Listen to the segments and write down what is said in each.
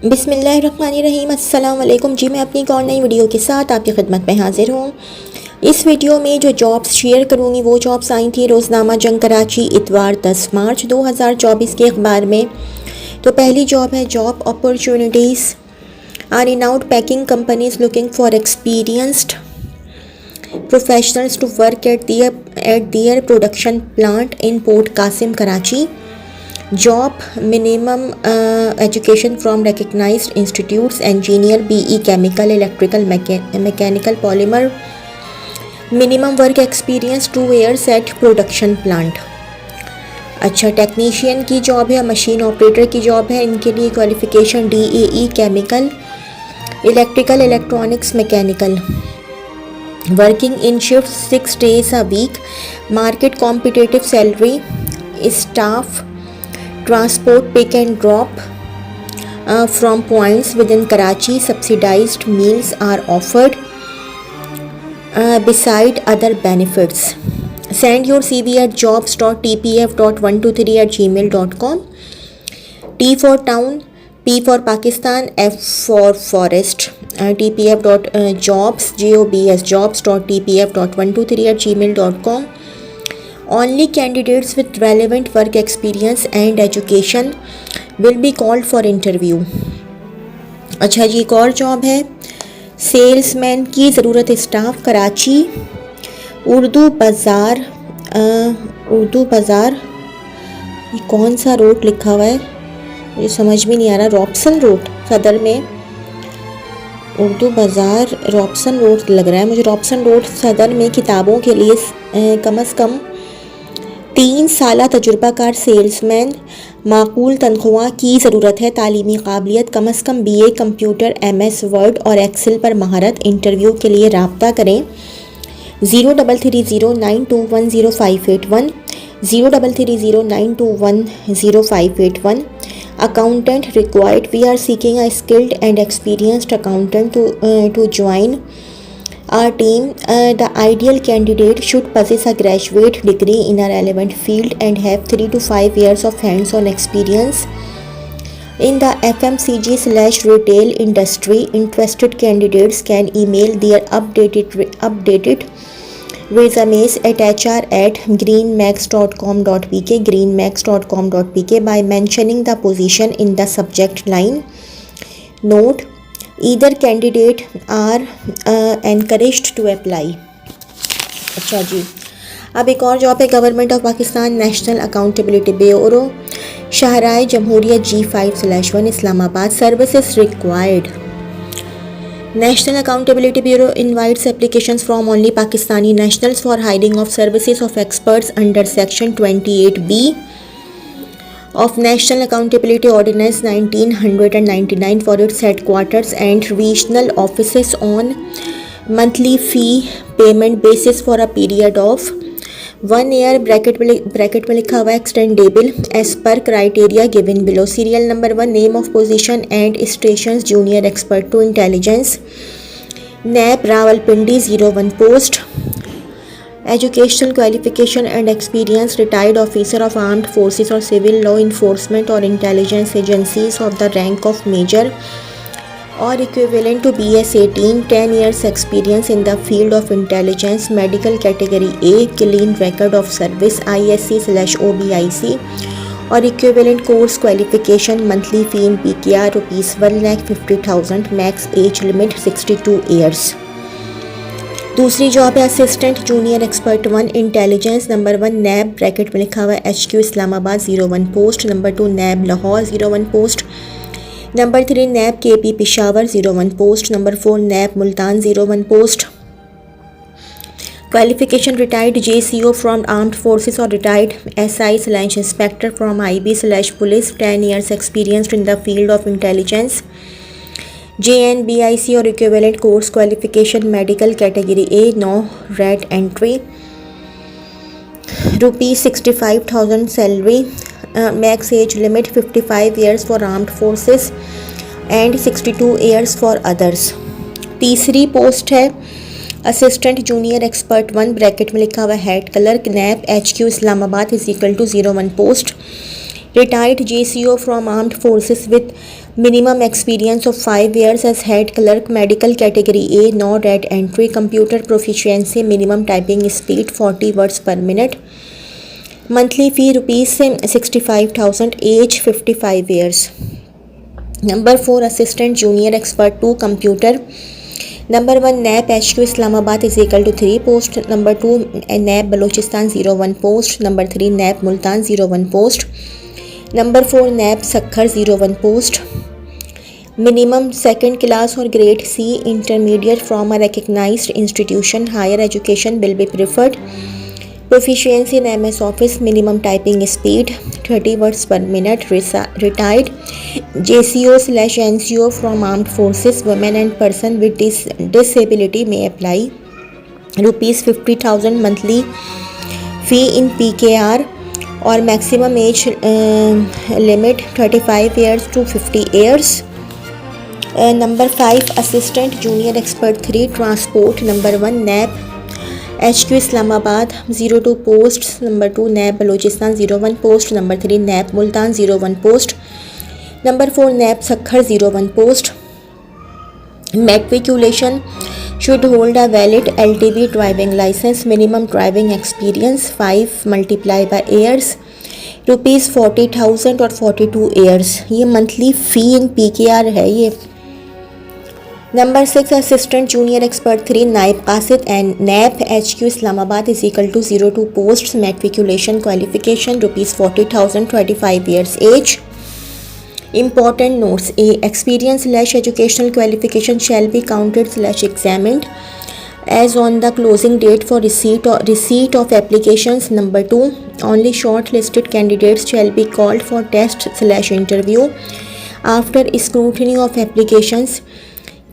बिस्मिल्लाहिर्रहमानिर्रहीम। अस्सलाम वालेकुम जी। मैं अपनी एक और नई वीडियो के साथ आपकी खिदमत में हाजिर हूँ। इस वीडियो में जो जॉब्स शेयर करूँगी वो जॉब्स आई थी रोज़नामा जंग कराची इतवार 10 मार्च 2024 के अखबार में। तो पहली जॉब है job opportunities are renowned packing companies looking for experienced professionals to work at their production plant in Port Qasim Karachi. Job minimum education from recognized institutes, engineer, BE, chemical, electrical, mechanical, polymer. Minimum work experience 2 years at production plant. अच्छा, technician की job है, machine operator की job है। इनके लिए qualification DAE, chemical, electrical, electronics, mechanical. Working in shift 6 days a week. Market competitive salary. Staff transport pick and drop from points within Karachi. Subsidized meals are offered beside other benefits. Send your CV at jobs.tpf.123@gmail.com. T for town, P for Pakistan, F for forest. tpf.jobs.tpf.123@gmail.com. Only candidates with relevant work experience and education will be called for interview. अच्छा जी, एक और job है salesman की ज़रूरत है staff Karachi. Urdu बाज़ार ये कौन सा रोड लिखा हुआ है, मुझे समझ में नहीं आ रहा। रॉबसन रोड सदर में, उर्दू बाज़ार रॉबसन रोड लग रहा है मुझे। रॉबसन रोड सदर में किताबों के लिए कम अज़ कम 3 साल तजुर्बाकार सेल्समैन, माकूल तनख्वाह की ज़रूरत है। तालीमी काबिलियत कम अज़ कम BA कंप्यूटर, MS वर्ड और एक्सेल पर महारत। इंटरव्यू के लिए रब्ता करें 033092105881 033092105881। Accountant required. We are seeking a skilled and experienced accountant to join our team. The ideal candidate should possess a graduate degree in a relevant field and have 3 to 5 years of hands-on experience in the FMCG/retail industry. Interested candidates can email their updated resumes at hr@greenmax.com.pk by mentioning the position in the subject line. Note: either candidate are encouraged to apply. अच्छा जी, अब एक और job है government of Pakistan national accountability bureau, Shahrah-e Jamhuriat G5/1 Islamabad. Services required. National Accountability Bureau invites applications from only Pakistani nationals for hiring of services of experts under Section 28B of National Accountability Ordinance 1999 for its headquarters and regional offices on monthly fee payment basis for a period of 1 year (bracket में लिखा हुआ extendable as per criteria given below. Serial number 1, name of position and stations, junior expert to intelligence, NAP Rawalpindi 01 post. Educational qualification and experience, retired officer of armed forces or civil law enforcement or intelligence agencies of the rank of major or equivalent to BS18, 10 years experience in the field of intelligence, medical category A, clean record of service, ISC/OBIC or equivalent course qualification. Monthly fee in PKR ₹1,50,000, max age limit 62 years. दूसरी job है assistant junior expert 1 intelligence. Number 1 नैब bracket में लिखा हुआ है HQ Islamabad 01 post. Number 2 नैब Lahore 01 post. Number 3 नैब KP Peshawar 01 post. Number 4 नैब Multan 01 post. Qualification retired JCO from armed forces और रिटायर्ड SI/इंस्पेक्टर फ्रॉम IB/पुलिस, 10 years experienced in the field of intelligence, JNBIC और equivalent course qualification, medical category A, no rate entry. ₹65,000 salary, max age limit 55 years for armed forces and 62 years for others. तीसरी post है assistant junior expert 1 bracket में लिखा हुआ head clerk, नैब HQ Islamabad = 01 post. retired JCO from armed forces with Minimum experience of 5 years as head clerk, medical category A, no at entry, computer proficiency, minimum typing speed 40 words per minute. Monthly fee rupees 65,000, age 55 years. Number 4, assistant junior expert 2, computer. Number 1, NAP HQ Islamabad is equal to 3 post. Number 2, NAP Balochistan 01 post. Number 3, NAP Multan 01 post. Number 4, NAP Sakhar 01 post. Minimum second class or grade C intermediate from a recognized institution. Higher education will be preferred. Proficiency in MS Office, minimum typing speed 30 words per minute. Retired JCO/NCO from armed forces, women and person with disability may apply. Rupees 50,000 monthly fee in PKR, or maximum age limit 35 years to 50 years. Number 5, assistant junior expert 3, transport. Number 1, NAP HQ Islamabad 02 posts. Number 2, NAP Balochistan 01 post. Number 3, NAP Multan 01 post. Number 4, NAP Sakhar 01 post. Matriculation should hold a valid LTV driving license. Minimum driving experience 5 multiplied by years, rupees 40,000 और 42 years. ये monthly फ़ी इन PKR है ये. Number 6, assistant junior expert 3, नायब कासिद and NAP HQ Islamabad is equal to 02 posts. Matriculation qualification rupees 40,000, 25 years age. Important notes: A, experience/educational qualification shall be counted/examined as on the closing date for receipt of applications. Number 2, only shortlisted candidates shall be called for test/interview. After scrutiny of applications,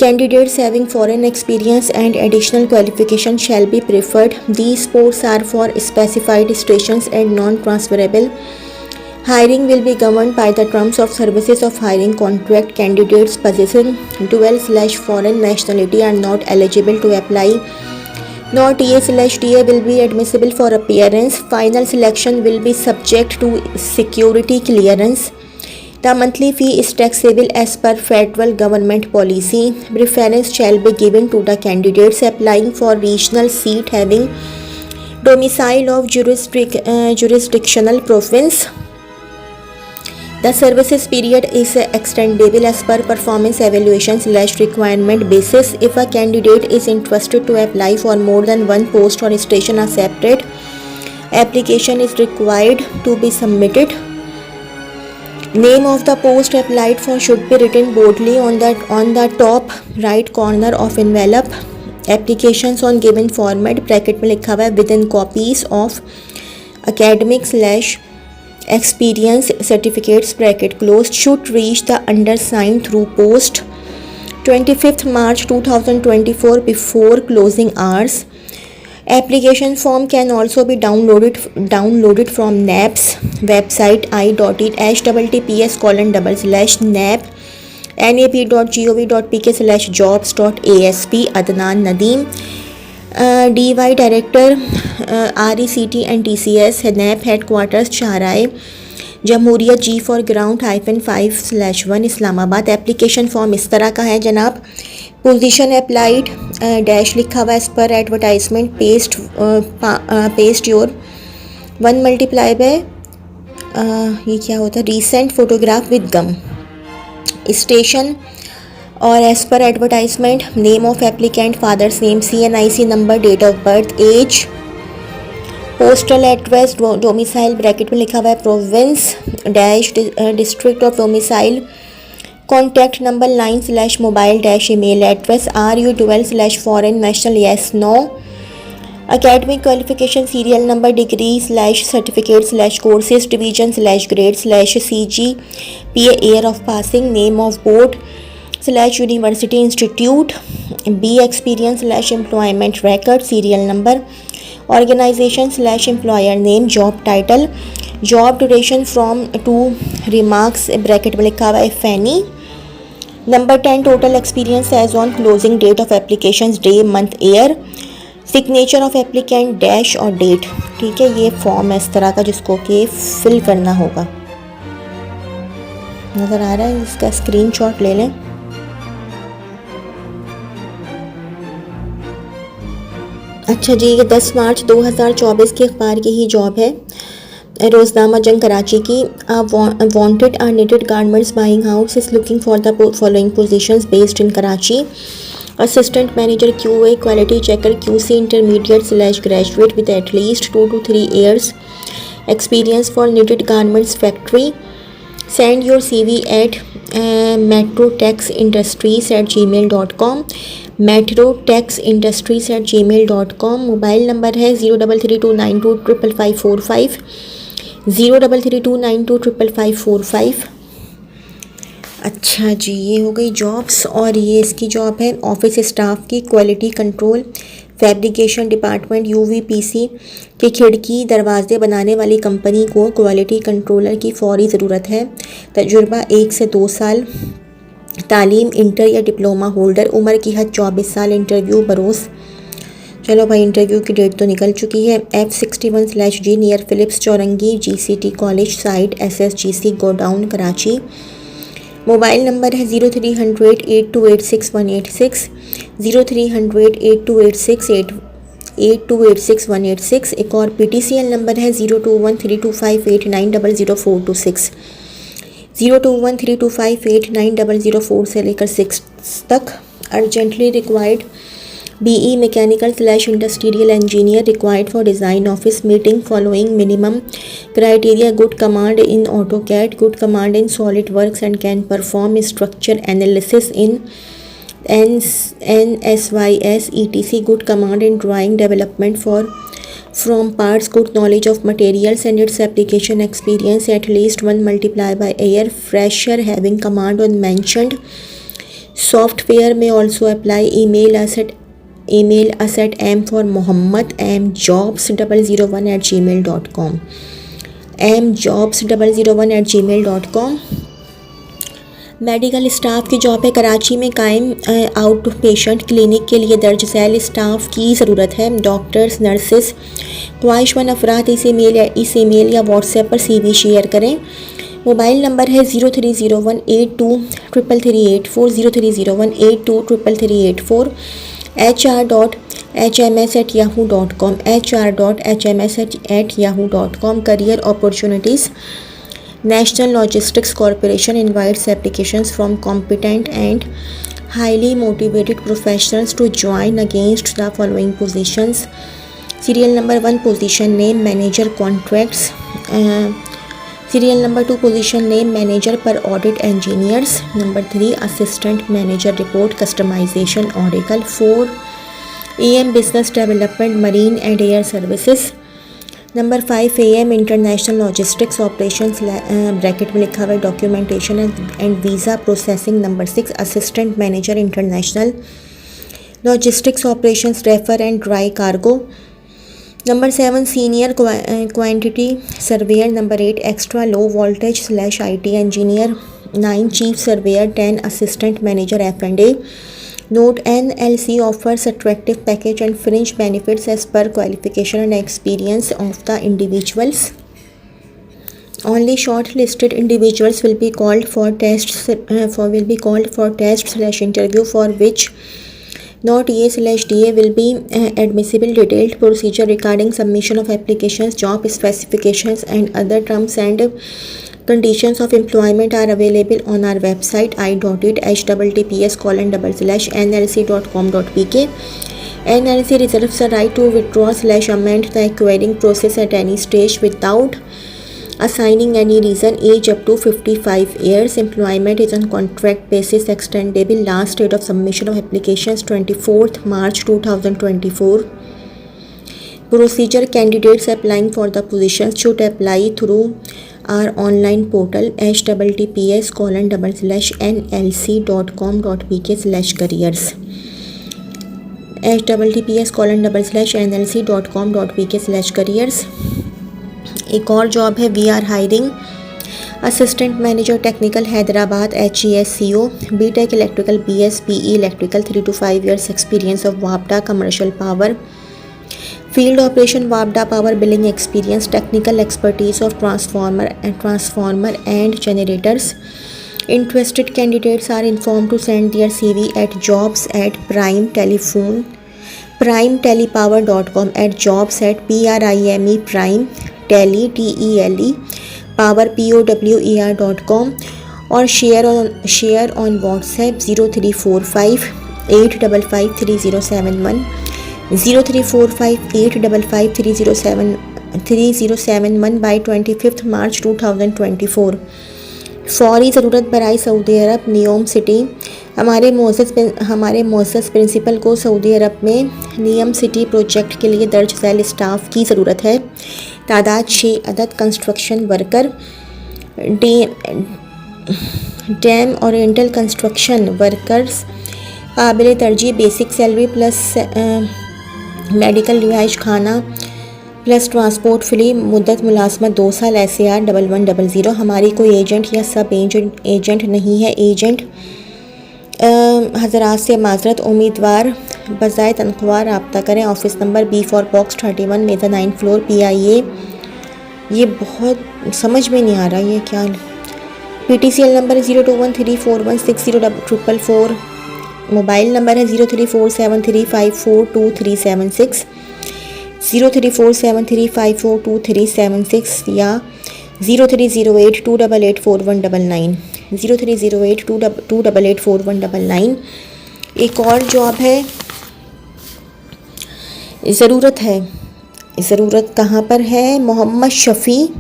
candidates having foreign experience and additional qualification shall be preferred. These posts are for specified stations and non-transferable. Hiring will be governed by the terms of services of hiring contract. Candidates possessing dual/foreign nationality are not eligible to apply. No TA/TA will be admissible for appearance. Final selection will be subject to security clearance. The monthly fee is taxable as per federal government policy. Preference shall be given to the candidates applying for regional seat having domicile of jurisdictional province. The services period is extendable as per performance evaluation/requirement basis. If a candidate is interested to apply for more than one post or station, a separate application is required to be submitted. Name of the post applied for should be written boldly on the top right corner of envelope. Applications on given format, bracket में लिखा हुआ है within copies of academic/experience certificates, bracket closed, should reach the undersigned through post 25th March 2024 before closing hours. Application form can also be downloaded from NAP's website i.it/wp.nap.gov.pk/jobs.asp. Adnan Nadeem, DY Director, RECT and TCS, NAP Headquarters Chahrahe, जमहूरियत G for ground -5/1 Islamabad. Application form इस तरह का है जनाब. Position applied dash लिखा हुआ age पर advertisement. Paste your 1 multiply by ये क्या होता है, recent photograph with gum. Station और एज पर advertisement, name of applicant, father's name, CNIC number, date of birth, age, postal address, domicile bracket में लिखा हुआ है province dash district of domicile, contact number 9/mobile - email address, are you dual/foreign national, yes no, academic qualification, serial number, degree/certificate/courses, division/grade/CGPA, year of passing, name of board/university institute, B experience/employment record, serial number, organization/employer name, job title, job duration from 2 remarks bracket में लिखा हुआ है फैनी. Number 10, total experience age on closing date of application, day month year, signature of applicant dash और date. ठीक है, ये form है इस तरह का जिसको कि फिल करना होगा. नज़र आ रहा है, इसका स्क्रीनशॉट ले लें। अच्छा जी, ये 10 मार्च 2024 के अखबार की ही जॉब है, रोज़नामा जंग कराची की। Wanted are knitted garments buying house is looking for the following positions based in Karachi. Assistant manager QA, quality checker QC intermediate / graduate with at least 2 to 3 years experience for knitted garments factory. Send your CV at metrotexindustries@gmail.com, metrotexindustries@gmail.com। Mobile number है 0332925545, 0332925545। अच्छा जी, ये हो गई jobs. और ये इसकी job है office staff की, quality control, fabrication department. UVPC के खिड़की दरवाजे बनाने वाली कंपनी को क्वालिटी कंट्रोलर की फौरी ज़रूरत है। तजुर्बा 1 से 2 साल। तालीम इंटर या डिप्लोमा होल्डर। उम्र की हद 24 साल। इंटरव्यू बरोज़। चलो भाई, इंटरव्यू की डेट तो निकल चुकी है। F61/G near Philips Chowrangi GCT college site SSGC godown Karachi. Mobile number है 0300 8286 0300 8286 186। एक और PTCL नंबर है 021325890046, 021325890004 से लेकर 6 तक। Urgently required BE mechanical industrial engineer required for design office meeting following minimum criteria: good command in AutoCAD, good command in SolidWorks and can perform structure analysis in NSYS etc, good command in drawing development from parts, good knowledge of materials and its application experience at least 1 multiplied by year, fresher having command on mentioned software may also apply. Email us at m for Muhammad mjobs001@gmail.com, mjobs001@gmail.com। Medical staff की job है कराची में कायम out patient clinic के लिए दर्ज Zail staff की ज़रूरत है। डॉक्टर्स, नर्सेस, ख्वाहिशमंद अफराद इस ईमेल या व्हाट्सएप पर CV शेयर करें। मोबाइल नंबर है 0301823384, 0301823384। hr.hms@yahoo.com, hr.hms@yahoo.com। Career opportunities: National Logistics Corporation invites applications from competent and highly motivated professionals to join against the following positions. Serial number 1 position name manager contracts. Serial number 2 position name manager per audit engineers. Number 3 assistant manager report customization Oracle. 4 AM business development marine and air services. Number 5 AM international logistics operations bracket में लिखा हुआ है documentation and visa processing. Number 6 assistant manager international logistics operations reefer and dry cargo. Number 7 senior quantity surveyor. Number 8 extra low voltage engineer. 9 chief surveyor. 10 assistant manager F&A। Note: NLC offers attractive package and fringe benefits as per qualification and experience of the individuals. Only shortlisted individuals will be called for test/interview for which not EA/DA will be admissible. Detailed procedure regarding submission of applications, job specifications and other terms and conditions of employment are available on our website https://nlc.com.pk. NLC reserves the right to withdraw/amend the acquiring process at any stage without assigning any reason. Age up to 55 years. Employment is on contract basis extendable. Last date of submission of applications 24th March 2024. Procedure: candidates applying for the positions should apply through our online portal https://nlc.com.pk/careers, https://nlc.com.pk/careers। एक और job है we are hiring assistant manager technical Hyderabad HESCO, BTech electrical BS PE electrical 3 to 5 years experience of WAPDA commercial power, field operation WAPDA power billing experience, technical expertise of transformer and generators, Interested candidates are informed to send their CV at primetelepower.com, at jobs at primetele power power.com, or share on WhatsApp 0345 855 3071 0345 855 3071 by 25th March 2024। फौरी ज़रूरत बराए Saudi अरब NEOM city. हमारे मोअज़्ज़ज़ principal को Saudi अरब में नियम city project के लिए दर्ज झैल स्टाफ की ज़रूरत है। तादाद 6 अदद। Construction worker, dam oriental construction workers, काबिल तरजीह, बेसिक सैलरी प्लस मेडिकल रिहाइश खाना प्लस ट्रांसपोर्ट फ्री, मुद्दत मुलाजमत 2 साल। SAR 1100। हमारी कोई एजेंट या सब एजेंट नहीं है। एजेंट हजरात से माजरत, उम्मीदवार बजाय तनख्वाह रब्ता करें। Office number B for box 31 mezzanine floor PIA। ये बहुत समझ में नहीं आ रहा ये क्या। PTCL number 0213416044। मोबाइल नंबर है 0347354236 0347354236 या 0308284199 0308284199। एक और जॉब है, ज़रूरत कहाँ पर है? मोहम्मद शफ़ी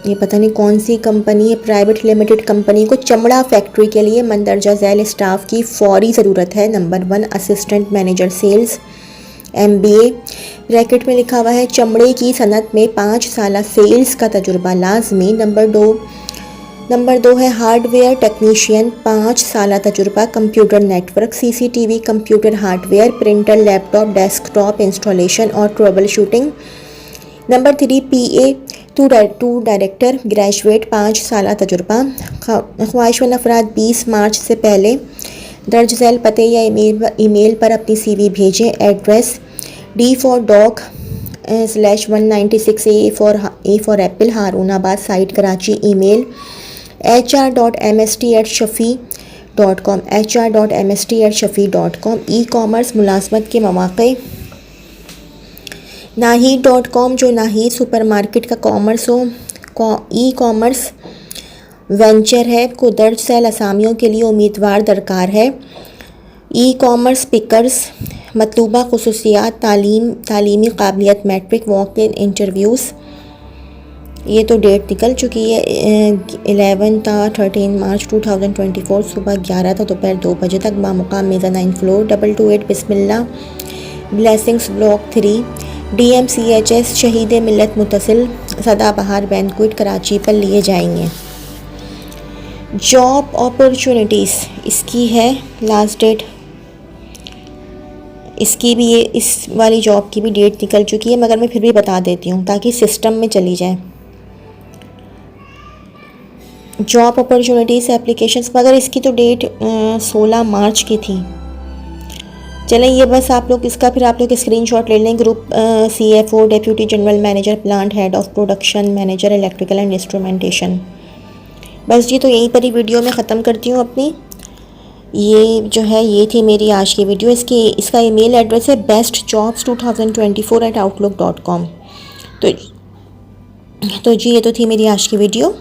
ये पता नहीं कौन सी कंपनी है, प्राइवेट लिमिटेड कंपनी को चमड़ा फैक्ट्री के लिए मंदरजा झैल स्टाफ की फौरी ज़रूरत है। Number 1 assistant manager sales MBA bracket में लिखा हुआ है। चमड़े की सनत में 5 साल सेल्स का तजुर्बा लाजमी। नंबर दो है हार्डवेयर टेक्नीशियन 5 साल तजुर्बा। Computer network, CCTV, computer hardware, printer, laptop, desktop installation और troubleshooting. Number 3 PA to director graduate 5 साल तजुर्बा। ख्वाहिशमंद अफराद 20 मार्च से पहले दर्ज झैल पते या ईमेल पर अपनी CV भेजें। Address D for dog /196 A for apple, Harunabad site, Karachi. Email hr.mst@shafi.com e-commerce मुलाजमत के मौक़े नाहीद.com जो नाहीद सुपरमार्केट का कॉमर्स हो ई-कॉमर्स वेंचर है को दर्ज झैल असामियों के लिए उम्मीदवार दरकार है। ई-कॉमर्स पिकर्स मतलूबा खुसूसियात तालीमी काबिलियत मैट्रिक वॉक इन इंटरव्यूज़। ये तो डेट निकल चुकी है 11 था 13 मार्च 2024 सुबह 11 था दोपहर 2 बजे तक। बामुकाम मेज़ानाइन फ्लोर 228 बिस्मिल्ला ब्लेसिंग्स ब्लॉक 3 DMCHS शहीद मिल्लत मुतसिल सदाबहार बैंक्वेट कराची पर लिए जाएंगे। जॉब अपॉर्चुनिटीज़ इसकी है लास्ट डेट, इसकी भी इस वाली जॉब की भी डेट निकल चुकी है, मगर मैं फिर भी बता देती हूँ ताकि सिस्टम में चली जाए। जॉब अपॉर्चुनिटीज़ एप्लीकेशंस, मगर इसकी तो डेट 16 मार्च की थी। चलें ये बस आप लोग स्क्रीनशॉट ले लें। Group CFO, deputy general manager plant, head of production, manager electrical and instrumentation. बस जी, तो यहीं पर ही वीडियो में ख़त्म करती हूँ अपनी। ये जो है ये थी मेरी आज की वीडियो। इसका ईमेल एड्रेस है bestjobs2024@outlook.com। तो जी ये तो थी मेरी आज की वीडियो।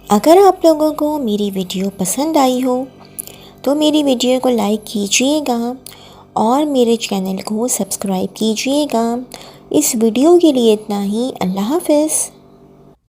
अगर आप लोगों को मेरी वीडियो पसंद आई हो तो मेरी वीडियो को लाइक कीजिएगा और मेरे चैनल को सब्सक्राइब कीजिएगा। इस वीडियो के लिए इतना ही। अल्लाह हाफ़िज़।